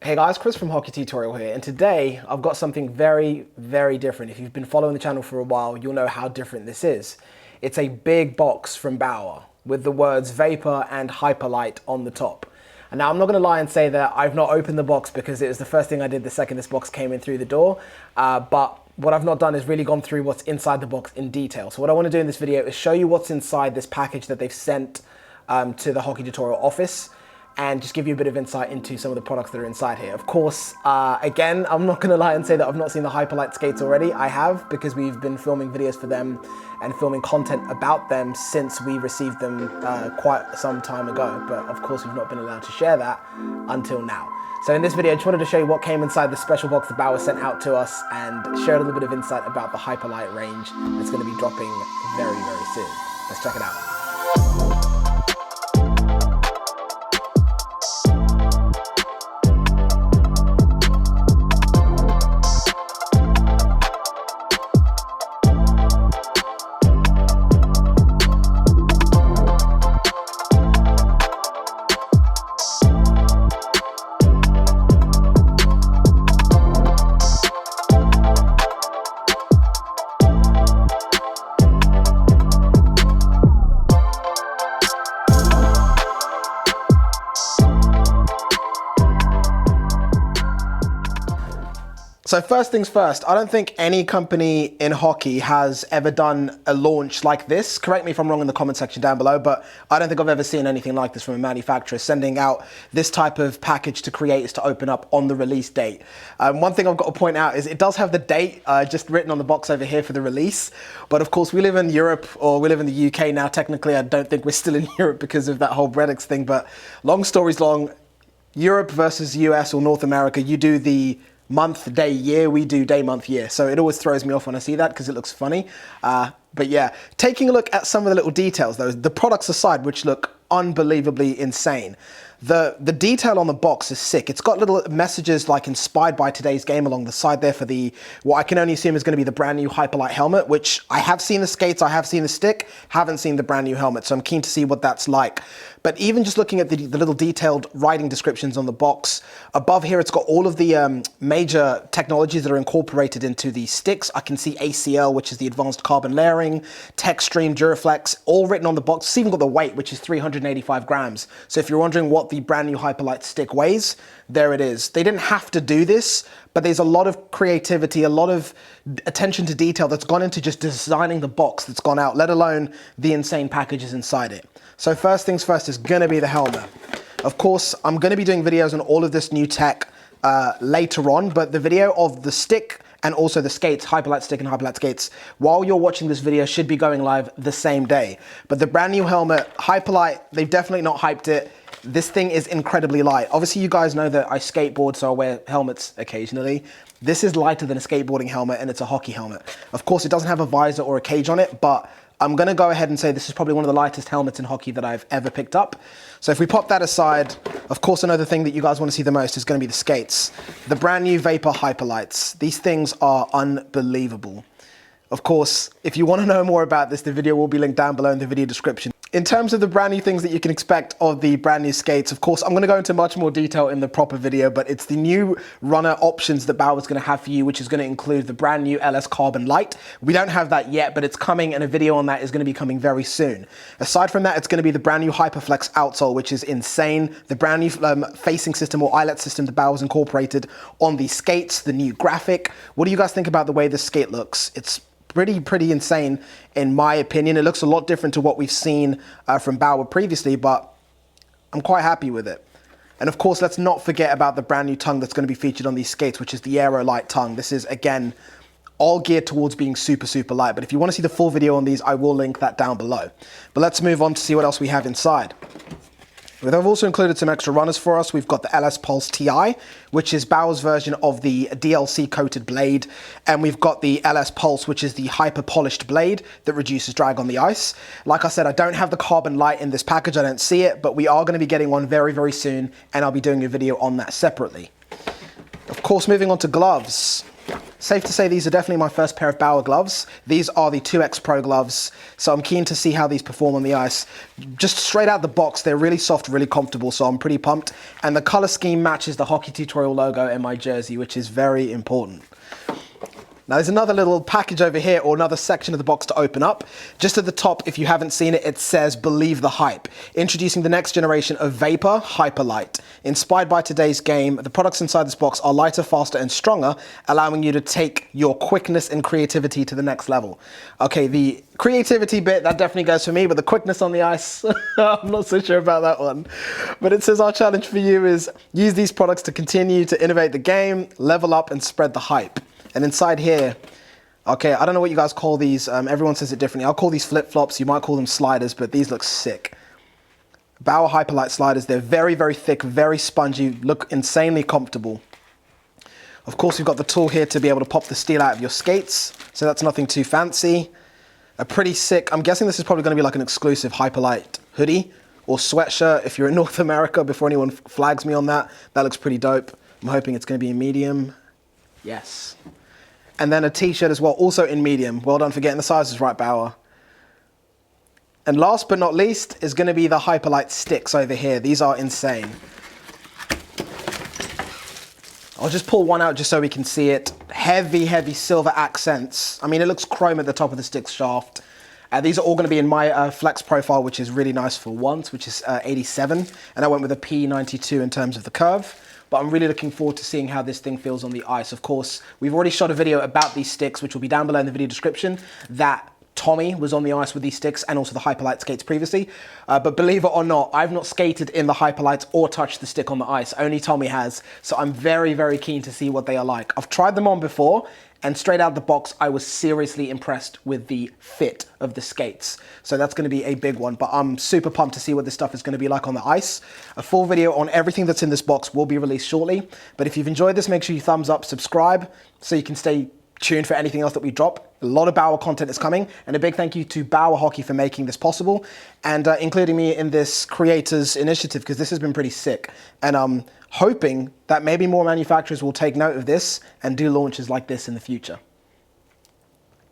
Hey guys, Chris from Hockey Tutorial here, and today I've got something very, very different. If you've been following the channel for a while, you'll know how different this is. It's a big box from Bauer with the words Vapor and HyperLite on the top. And now I'm not going to lie and say that I've not opened the box because it was the first thing I did the second this box came in through the door, but what I've not done is really gone through what's inside the box in detail. So what I want to do in this video is show you what's inside this package that they've sent to the Hockey Tutorial office, and just give you a bit of insight into some of the products that are inside here. Of course, again, I'm not gonna lie and say that I've not seen the HyperLite skates already. I have, because we've been filming videos for them and filming content about them since we received them quite some time ago. But of course, we've not been allowed to share that until now. So in this video, I just wanted to show you what came inside the special box that Bauer sent out to us and share a little bit of insight about the HyperLite range that's gonna be dropping very, very soon. Let's check it out. So first things first, I don't think any company in hockey has ever done a launch like this. Correct me if I'm wrong in the comment section down below, but I don't think I've ever seen anything like this from a manufacturer, sending out this type of package to creators to open up on the release date. One thing I've got to point out is it does have the date just written on the box over here for the release. But of course we live in Europe, or we live in the UK now. Technically, I don't think we're still in Europe because of that whole Brexit thing, but long story's long, Europe versus US or North America, you do the month, day, year, we do day, month, year. So it always throws me off when I see that because it looks funny. But yeah, taking a look at some of the little details though, the products aside, which look unbelievably insane. The detail on the box is sick. It's got little messages like inspired by today's game along the side there for the, what I can only assume is going to be the brand new HyperLite helmet, which I have seen the skates, I have seen the stick, haven't seen the brand new helmet. So I'm keen to see what that's like. But even just looking at the little detailed writing descriptions on the box, above here it's got all of the major technologies that are incorporated into the sticks. I can see ACL, which is the advanced carbon layering, TechStream, Duraflex, all written on the box. It's even got the weight, which is 385 grams. So if you're wondering what the brand new HyperLite stick weighs, there it is. They didn't have to do this, but there's a lot of creativity, a lot of attention to detail that's gone into just designing the box that's gone out, let alone the insane packages inside it. So first things first is gonna be the helmet. Of course, I'm gonna be doing videos on all of this new tech later on, but the video of the stick and also the skates, HyperLite stick and HyperLite skates, while you're watching this video, should be going live the same day. But the brand new helmet, HyperLite, they've definitely not hyped it. This thing is incredibly light. Obviously, you guys know that I skateboard, so I wear helmets occasionally. This is lighter than a skateboarding helmet, and it's a hockey helmet. Of course, it doesn't have a visor or a cage on it, but I'm gonna go ahead and say this is probably one of the lightest helmets in hockey that I've ever picked up. So if we pop that aside, of course, another thing that you guys wanna see the most is gonna be the skates. The brand new Vapor HyperLites. These things are unbelievable. Of course, if you wanna know more about this, the video will be linked down below in the video description. In terms of the brand new things that you can expect of the brand new skates, of course, I'm going to go into much more detail in the proper video, but it's the new runner options that Bauer's going to have for you, which is going to include the brand new LS Carbon Light. We don't have that yet, but it's coming, and a video on that is going to be coming very soon. Aside from that, it's going to be the brand new Hyperflex Outsole, which is insane. The brand new facing system or eyelet system that Bauer's incorporated on the skates, the new graphic. What do you guys think about the way this skate looks? It's pretty insane in my opinion. It looks a lot different to what we've seen from Bauer previously, but I'm quite happy with it. And of course, let's not forget about the brand new tongue that's going to be featured on these skates, which is the Aero light tongue. This is, again, all geared towards being super light. But if you want to see the full video on these, I will link that down below. But let's move on to see what else we have inside. They've also included some extra runners for us. We've got the LS Pulse TI, which is Bauer's version of the DLC coated blade. And we've got the LS Pulse, which is the hyper polished blade that reduces drag on the ice. Like I said, I don't have the carbon light in this package. I don't see it, but we are going to be getting one very soon. And I'll be doing a video on that separately. Of course, moving on to gloves. safe to say these are definitely my first pair of Bauer gloves. These are the 2X Pro gloves, so I'm keen to see how these perform on the ice. Just straight out the box, they're really soft, really comfortable, so I'm pretty pumped. And the color scheme matches the Hockey Tutorial logo in my jersey, which is very important. Now there's another little package over here, or another section of the box to open up. Just at the top, if you haven't seen it, it says "Believe the Hype." Introducing the next generation of Vapor HyperLite. Inspired by today's game, the products inside this box are lighter, faster, and stronger, allowing you to take your quickness and creativity to the next level. Okay, the creativity bit, that definitely goes for me, but the quickness on the ice, I'm not so sure about that one. But it says our challenge for you is use these products to continue to innovate the game, level up, and spread the hype. And inside here, okay, I don't know what you guys call these. Everyone says it differently. I'll call these flip-flops. You might call them sliders, but these look sick. Bauer HyperLite sliders. They're very, very thick, very spongy, look insanely comfortable. Of course, we've got the tool here to be able to pop the steel out of your skates, so that's nothing too fancy. A pretty sick, I'm guessing this is probably going to be like an exclusive HyperLite hoodie or sweatshirt if you're in North America, before anyone flags me on that. That looks pretty dope. I'm hoping it's going to be a medium. Yes. And then a t-shirt as well, also in medium. Well done for getting the sizes right, Bauer. And last but not least is going to be the HyperLite sticks over here. These are insane. I'll just pull one out just so we can see it. Heavy, heavy silver accents. I mean, it looks chrome at the top of the stick shaft. These are all going to be in my flex profile, which is really nice for once, which is 87. And I went with a P92 in terms of the curve. But I'm really looking forward to seeing how this thing feels on the ice. Of course, we've already shot a video about these sticks, which will be down below in the video description, that Tommy was on the ice with these sticks and also the HyperLite skates previously. But believe it or not, I've not skated in the HyperLites or touched the stick on the ice. Only Tommy has. So I'm very, very keen to see what they are like. I've tried them on before, and straight out the box, I was seriously impressed with the fit of the skates. So that's going to be a big one, but I'm super pumped to see what this stuff is going to be like on the ice. A full video on everything that's in this box will be released shortly. But if you've enjoyed this, make sure you thumbs up, subscribe, so you can stay tuned for anything else that we drop. A lot of Bauer content is coming, and a big thank you to Bauer Hockey for making this possible and including me in this creators initiative, because this has been pretty sick. And I'm hoping that maybe more manufacturers will take note of this and do launches like this in the future.